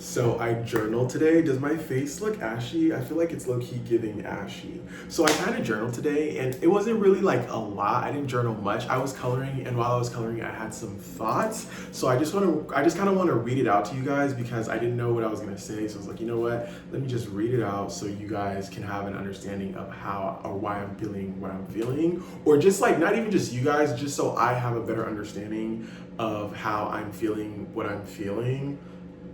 So I journaled today. Does my face look ashy? I feel like it's low-key giving ashy. So I kind of journaled today and it wasn't really like a lot. I didn't journal much. I was coloring, and while I was coloring, I had some thoughts. So I just kind of want to read it out to you guys because I didn't know what I was going to say. So I was like, you know what? Let me just read it out so you guys can have an understanding of how or why I'm feeling what I'm feeling, or just like not even just you guys, just so I have a better understanding of how I'm feeling what I'm feeling.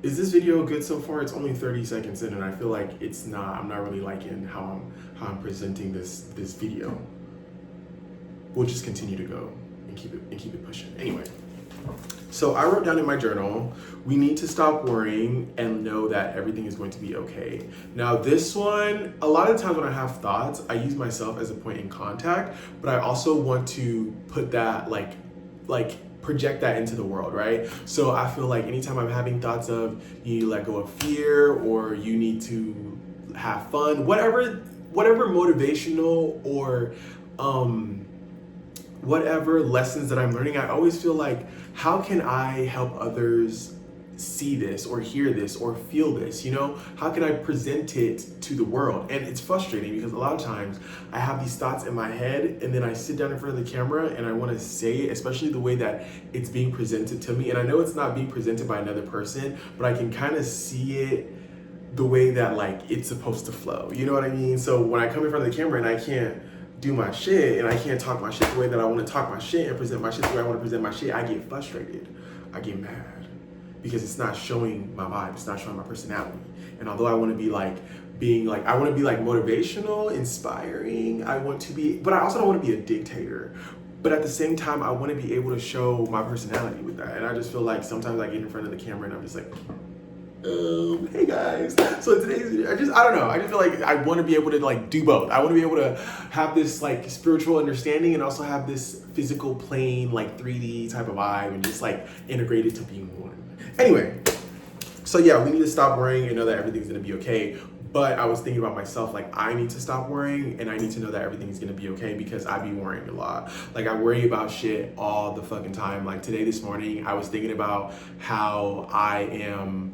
Is this video good so far? It's only 30 seconds in and I feel like I'm not really liking how I'm presenting this video. We'll just continue to go and keep it pushing. Anyway, so I wrote down in my journal, we need to stop worrying and know that everything is going to be okay. Now this one, a lot of times when I have thoughts, I use myself as a point in contact, but I also want to put that like project that into the world, right? So I feel like anytime I'm having thoughts of you need to let go of fear or you need to have fun, whatever motivational or whatever lessons that I'm learning, I always feel like, how can I help others see this or hear this or feel this? You know, how can I present it to the world? And it's frustrating because a lot of times I have these thoughts in my head and then I sit down in front of the camera and I want to say it, especially the way that it's being presented to me. And I know it's not being presented by another person, but I can kind of see it the way that like it's supposed to flow. You know what I mean? So when I come in front of the camera and I can't do my shit and I can't talk my shit the way that I want to talk my shit and present my shit the way I want to present my shit, I get frustrated. I get mad because it's not showing my vibe. It's not showing my personality. And although I want to be like I want to be like motivational, inspiring, but I also don't want to be a dictator. But at the same time, I want to be able to show my personality with that. And I just feel like sometimes I get in front of the camera and I'm just like, hey guys. So today's video, I don't know. I just feel like I want to be able to like do both. I want to be able to have this like spiritual understanding and also have this physical plane like 3D type of vibe and just like integrate it to being one. Anyway, so yeah, we need to stop worrying and know that everything's gonna be okay. But I was thinking about myself, like I need to stop worrying and I need to know that everything's gonna be okay because I be worrying a lot. Like I worry about shit all the fucking time. Like this morning, I was thinking about how I am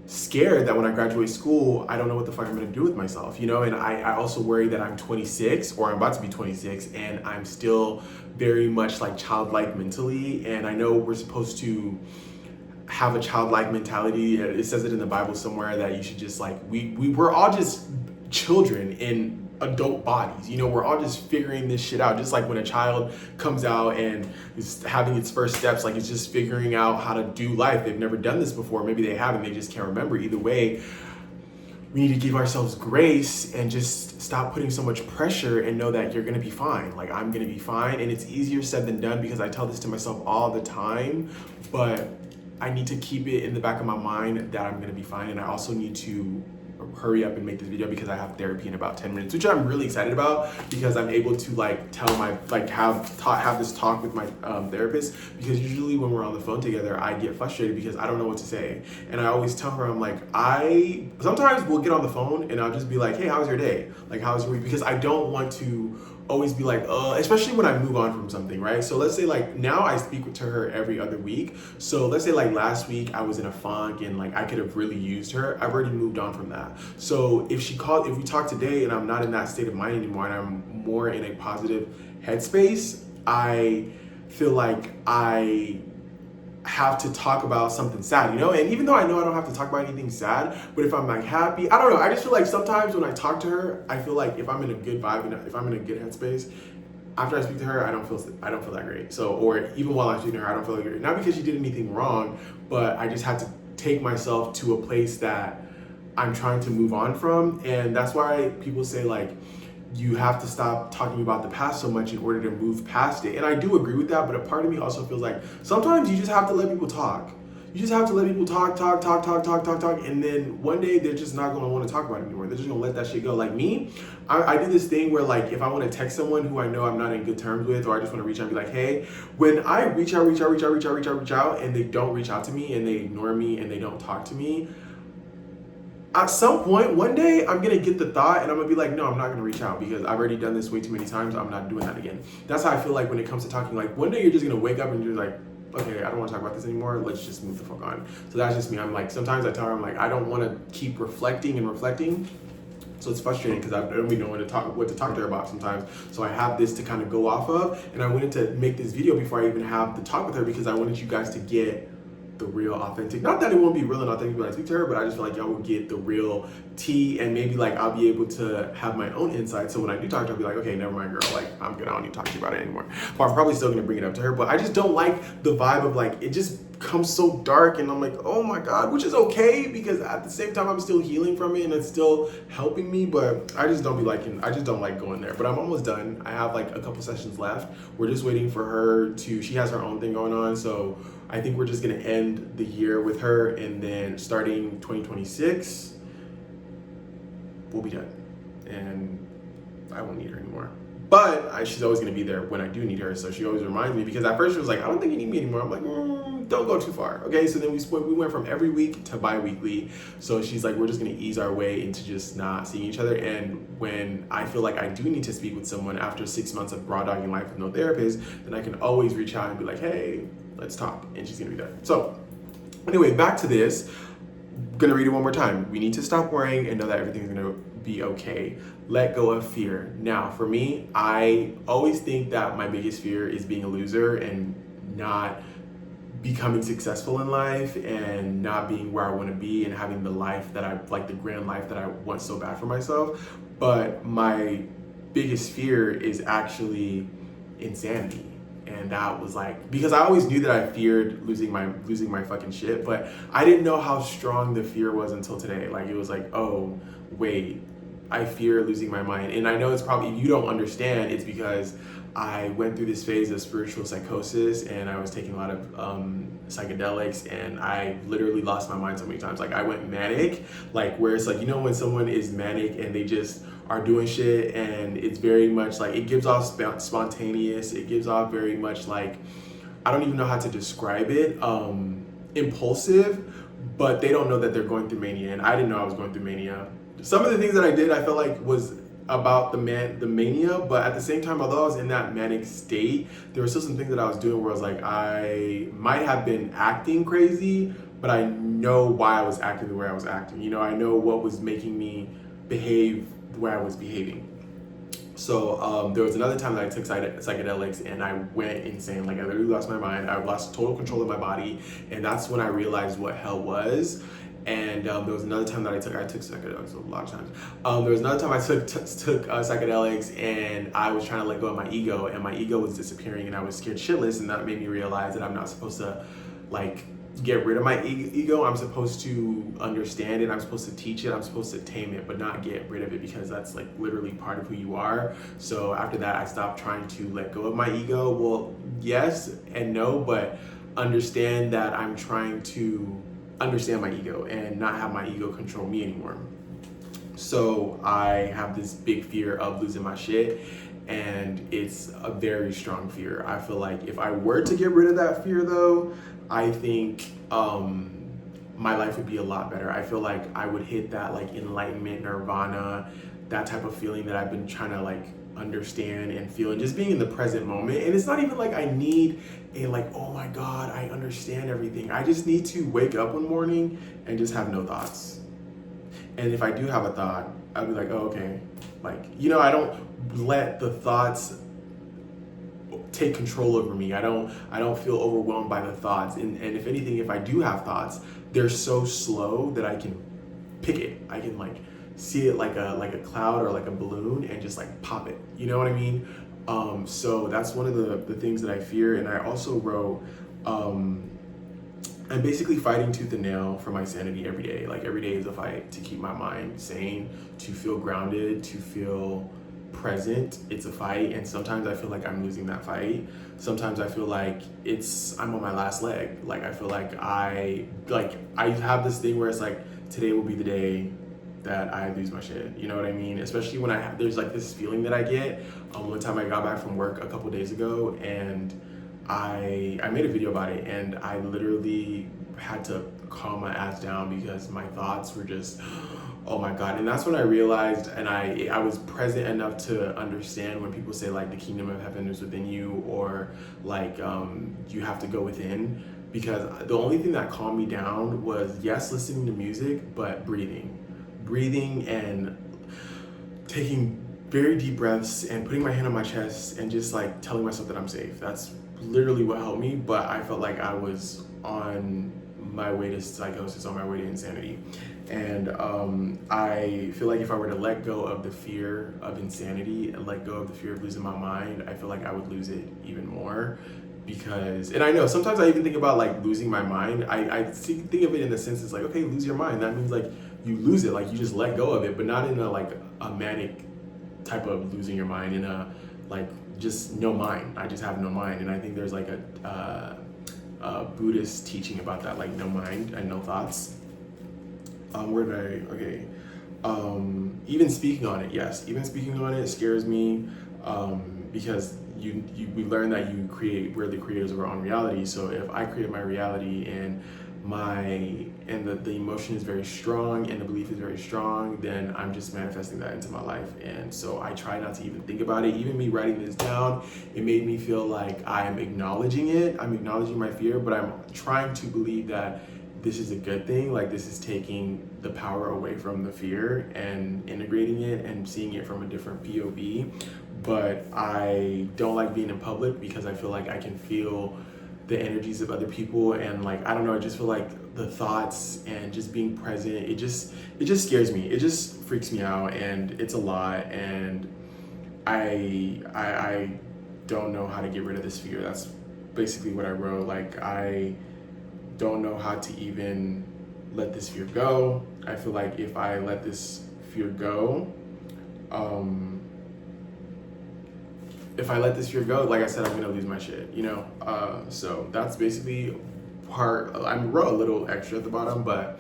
scared that when I graduate school, I don't know what the fuck I'm gonna do with myself, you know? And I also worry that I'm 26 or I'm about to be 26 and I'm still very much like childlike mentally. And I know we're supposed to have a childlike mentality. It says it in the Bible somewhere that you should just like, we're all just children in adult bodies, you know, we're all just figuring this shit out. Just like when a child comes out and is having its first steps, like it's just figuring out how to do life. They've never done this before. Maybe they haven't, they just can't remember. Either way, we need to give ourselves grace and just stop putting so much pressure and know that you're gonna be fine. Like I'm gonna be fine. And it's easier said than done because I tell this to myself all the time, but I need to keep it in the back of my mind that I'm gonna be fine. And I also need to hurry up and make this video because I have therapy in about 10 minutes, which I'm really excited about because I'm able to like tell my, like have this talk with my therapist, because usually when we're on the phone together, I get frustrated because I don't know what to say. And I always tell her, I'm like, sometimes we'll get on the phone and I'll just be like, hey, how was your day? Like, how was your week? Because I don't want to always be like, especially when I move on from something, right? So let's say like now I speak to her every other week. So let's say like last week I was in a funk and like I could have really used her. I've already moved on from that. So if we talk today and I'm not in that state of mind anymore and I'm more in a positive headspace, I feel like I have to talk about something sad, you know? And even though I know I don't have to talk about anything sad, but if I'm like happy, I don't know, I just feel like sometimes when I talk to her, I feel like if I'm in a good vibe and if I'm in a good headspace, after I speak to her, I don't feel that great. So, or even while I'm speaking to her, I don't feel great. Not because she did anything wrong, but I just had to take myself to a place that I'm trying to move on from. And that's why people say like, you have to stop talking about the past so much in order to move past it. And I do agree with that, but a part of me also feels like sometimes you just have to let people talk. You just have to let people talk, and then one day they're just not gonna wanna talk about it anymore. They're just gonna let that shit go. Like me, I do this thing where like, if I wanna text someone who I know I'm not in good terms with, or I just wanna reach out and be like, hey, when I reach out, and they don't reach out to me and they ignore me and they don't talk to me, at some point, one day, I'm gonna get the thought and I'm gonna be like, no, I'm not gonna reach out because I've already done this way too many times. I'm not doing that again. That's how I feel like when it comes to talking. Like one day you're just gonna wake up and you're like, okay, I don't want to talk about this anymore. Let's just move the fuck on. So that's just me. I'm like, sometimes I tell her, I'm like, I don't want to keep reflecting and reflecting. So it's frustrating because I don't even know what to talk to her about sometimes. So I have this to kind of go off of, and I wanted to make this video before I even have the talk with her because I wanted you guys to get the real authentic, not that it won't be real and authentic when I speak to her, but I just feel like y'all will get the real tea, and maybe like I'll be able to have my own insight. So when I do talk to her, I'll be like, okay, never mind, girl, like I'm good, I don't need to talk to you about it anymore. But I'm probably still gonna bring it up to her, but I just don't like the vibe of like, it just comes so dark and I'm like, oh my God, which is okay because at the same time I'm still healing from it and it's still helping me, but I just don't like going there. But I'm almost done. I have like a couple sessions left. We're just waiting for her she has her own thing going on, so I think we're just gonna end the year with her, and then starting 2026, we'll be done. And I won't need her anymore. But she's always gonna be there when I do need her, so she always reminds me, because at first she was like, I don't think you need me anymore. I'm like, don't go too far, okay? So then we went from every week to bi-weekly. So she's like, we're just gonna ease our way into just not seeing each other. And when I feel like I do need to speak with someone after 6 months of raw dogging life with no therapist, then I can always reach out and be like, hey, let's talk, and she's gonna be there. So anyway, back to this. I'm gonna read it one more time. We need to stop worrying and know that everything's gonna be okay. Let go of fear. Now, for me, I always think that my biggest fear is being a loser and not becoming successful in life and not being where I want to be and having the life that I like, the grand life that I want so bad for myself. But my biggest fear is actually insanity. And that was like, because I always knew that I feared losing my fucking shit, but I didn't know how strong the fear was until today. Like, it was like, oh, wait, I fear losing my mind. And I know it's probably, if you don't understand, it's because I went through this phase of spiritual psychosis and I was taking a lot of psychedelics, and I literally lost my mind so many times. Like, I went manic, like where it's like, you know, when someone is manic and they just are doing shit and it's very much like, it gives off spontaneous, it gives off very much like, I don't even know how to describe it, impulsive, but they don't know that they're going through mania, and I didn't know I was going through mania. Some of the things that I did, I felt like was about the mania, but at the same time, although I was in that manic state, there were still some things that I was doing where I was like, I might have been acting crazy, but I know why I was acting the way I was acting. You know, I know what was making me behave the way I was behaving. So there was another time that I took psychedelics and I went insane. Like, I literally lost my mind. I lost total control of my body, and that's when I realized what hell was. And there was another time that I took psychedelics a lot of times. There was another time I took psychedelics and I was trying to let go of my ego, and my ego was disappearing, and I was scared shitless, and that made me realize that I'm not supposed to like get rid of my ego. I'm supposed to understand it. I'm supposed to teach it. I'm supposed to tame it, but not get rid of it, because that's like literally part of who you are. So after that, I stopped trying to let go of my ego. Well, yes and no, but understand that I'm trying to understand my ego and not have my ego control me anymore. So I have this big fear of losing my shit, and it's a very strong fear. I feel like if I were to get rid of that fear though, I think my life would be a lot better. I feel like I would hit that like enlightenment, nirvana, that type of feeling that I've been trying to like understand and feel, and just being in the present moment. And it's not even like I need a like, oh my God, I understand everything. I just need to wake up one morning and just have no thoughts. And if I do have a thought, I'll be like, oh, okay. Like, you know, I don't let the thoughts take control over me. I don't feel overwhelmed by the thoughts. And if anything, if I do have thoughts, they're so slow that I can pick it. I can like see it like a cloud or like a balloon and just like pop it. You know what I mean? So that's one of the things that I fear. And I also wrote, I'm basically fighting tooth and nail for my sanity every day. Like, every day is a fight to keep my mind sane, to feel grounded, to feel present. It's a fight, and sometimes I feel like I'm losing that fight. Sometimes I feel like I'm on my last leg. Like, I feel like I have this thing where it's like, today will be the day that I lose my shit. You know what I mean? Especially when there's like this feeling that I get. One time I got back from work a couple days ago, and I made a video about it, and I literally had to calm my ass down because my thoughts were just, oh my God. And that's when I realized, and I was present enough to understand when people say like the kingdom of heaven is within you, or like you have to go within. Because the only thing that calmed me down was, yes, listening to music, but breathing and taking very deep breaths and putting my hand on my chest and just like telling myself that I'm safe. That's literally what helped me. But I felt like I was on my way to psychosis, on my way to insanity. And I feel like if I were to let go of the fear of insanity and let go of the fear of losing my mind, I feel like I would lose it even more. Because, and I know sometimes I even think about like losing my mind. I think of it in the sense it's like, okay, lose your mind. That means like you lose it, like you just let go of it, but not in a like a manic type of losing your mind, in a like just no mind. I just have no mind. And I think there's like a Buddhist teaching about that, like no mind and no thoughts. Even speaking on it, yes, even speaking on it scares me, because we learn that we're the creators of our own reality. So if I create my reality and the emotion is very strong and the belief is very strong, then I'm just manifesting that into my life. And so I try not to even think about it. Even me writing this down, it made me feel like I'm acknowledging it. I'm acknowledging my fear, but I'm trying to believe that this is a good thing. Like this is taking the power away from the fear and integrating it and seeing it from a different POV. But I don't like being in public because I feel like I can feel the energies of other people, and like I don't know, I just feel like the thoughts and just being present, it just scares me. It just freaks me out, and it's a lot, and I don't know how to get rid of this fear. That's basically what I wrote. Like I don't know how to even let this fear go. I feel like if I let this fear go, like I said, I'm gonna lose my shit, you know? So that's basically I wrote a little extra at the bottom, but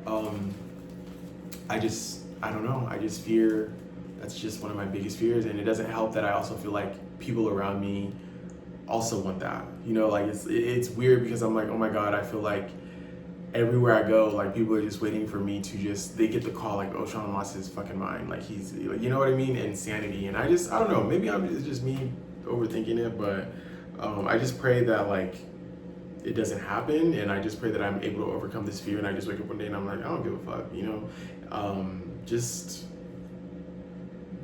I don't know. I just fear, that's just one of my biggest fears. And it doesn't help that I also feel like people around me also want that, you know? Like it's weird because I'm like, oh my God, I feel like everywhere I go, like people are just waiting for me to they get the call like, oh, Sean lost his fucking mind. Like he's like, you know what I mean? Insanity. And I don't know, maybe it's just me overthinking it, but I just pray that like it doesn't happen. And I just pray that I'm able to overcome this fear. And I just wake up one day and I'm like, I don't give a fuck, you know? Just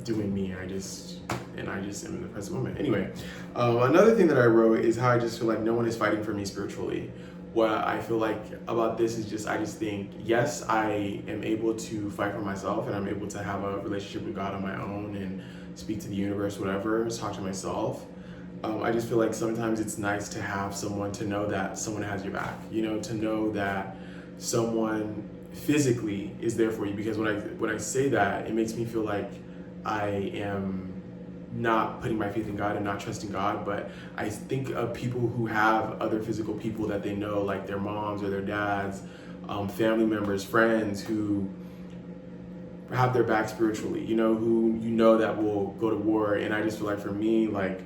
doing me. I just am in the present moment. Anyway, another thing that I wrote is how I just feel like no one is fighting for me spiritually. What I feel like about this is I just think, yes, I am able to fight for myself and I'm able to have a relationship with God on my own and speak to the universe, whatever, talk to myself. I just feel like sometimes it's nice to have someone, to know that someone has your back, you know, to know that someone physically is there for you. Because when I say that, it makes me feel like I am not putting my faith in God and not trusting God. But I think of people who have other physical people that they know, like their moms or their dads, family members, friends who have their back spiritually, you know, who you know that will go to war. And I just feel like for me, like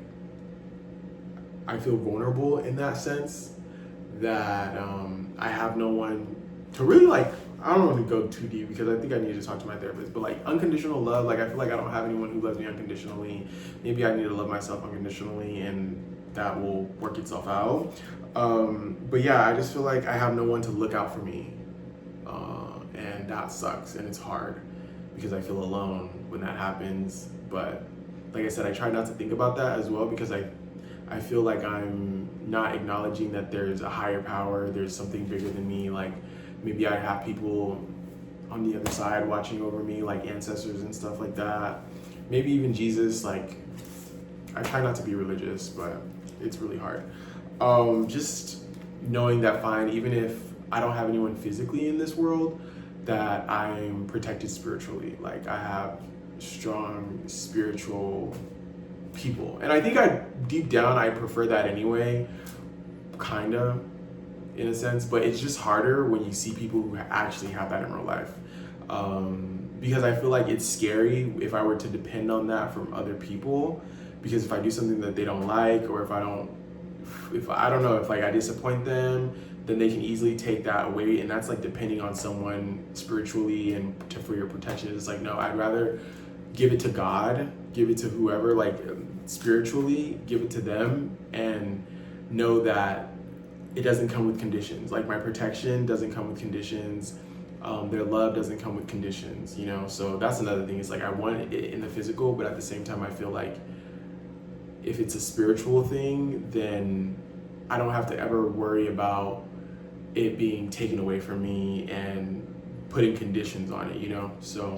I feel vulnerable in that sense, that I have no one to really like, I don't want to go too deep because I think I need to talk to my therapist, but like unconditional love, like I feel like I don't have anyone who loves me unconditionally. Maybe I need to love myself unconditionally and that will work itself out. But yeah, I just feel like I have no one to look out for me. And that sucks and it's hard because I feel alone when that happens. But like I said, I try not to think about that as well because I feel like I'm not acknowledging that there's a higher power, there's something bigger than me. Like maybe I have people on the other side watching over me, like ancestors and stuff like that. Maybe even Jesus. Like I try not to be religious, but it's really hard. Just knowing that fine, even if I don't have anyone physically in this world, that I'm protected spiritually. Like I have strong spiritual people. And I think deep down, I prefer that anyway, kind of, in a sense, but it's just harder when you see people who actually have that in real life. Because I feel like it's scary if I were to depend on that from other people, because if I do something that they don't like, or if I don't know, if like I disappoint them, then they can easily take that away. And that's like depending on someone spiritually and for your protection. It's like, no, I'd rather give it to God, give it to whoever, like spiritually, give it to them, and know that it doesn't come with conditions. Like my protection doesn't come with conditions. Their love doesn't come with conditions, you know? So that's another thing. It's like I want it in the physical, but at the same time, I feel like if it's a spiritual thing, then I don't have to ever worry about it being taken away from me and putting conditions on it, you know? So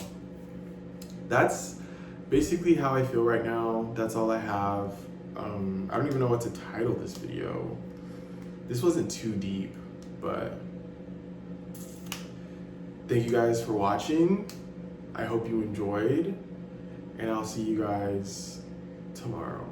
that's basically how I feel right now. That's all I have. I don't even know what to title this video. This wasn't too deep, but thank you guys for watching. I hope you enjoyed, and I'll see you guys tomorrow.